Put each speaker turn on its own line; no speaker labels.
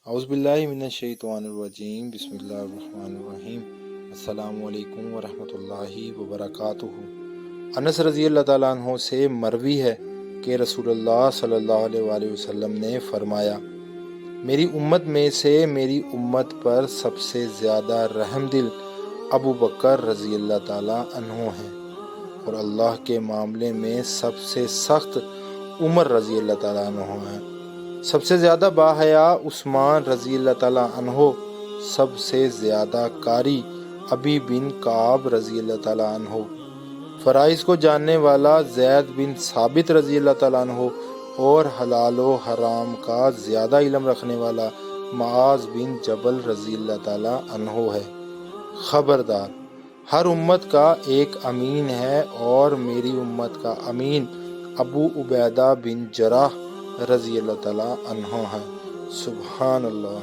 اعوذ باللہ من الشیطان الرجیم، بسم اللہ الرحمن الرحیم۔ السلام علیکم ورحمۃ اللہ وبرکاتہ۔ انس رضی اللہ تعالیٰ عنہ سے مروی ہے کہ رسول اللہ صلی اللہ علیہ وآلہ وسلم نے فرمایا، میری امت میں سے میری امت پر سب سے زیادہ رحم دل ابو بکر رضی اللہ تعالیٰ عنہ ہیں، اور اللہ کے معاملے میں سب سے سخت عمر رضی اللہ تعالیٰ عنہ ہیں، سب سے زیادہ باحیا عثمان رضی اللہ تعالیٰ عنہ، سب سے زیادہ قاری ابی بن کعب رضی اللہ تعالیٰ عنہ، فرائض کو جاننے والا زید بن ثابت رضی اللہ تعالیٰ عنہ، اور حلال و حرام کا زیادہ علم رکھنے والا معاذ بن جبل رضی اللہ تعالیٰ عنہ ہے۔ خبردار، ہر امت کا ایک امین ہے، اور میری امت کا امین ابو عبیدہ بن جراح رضی اللہ تعالیٰ عنہ ہے۔ سبحان اللہ۔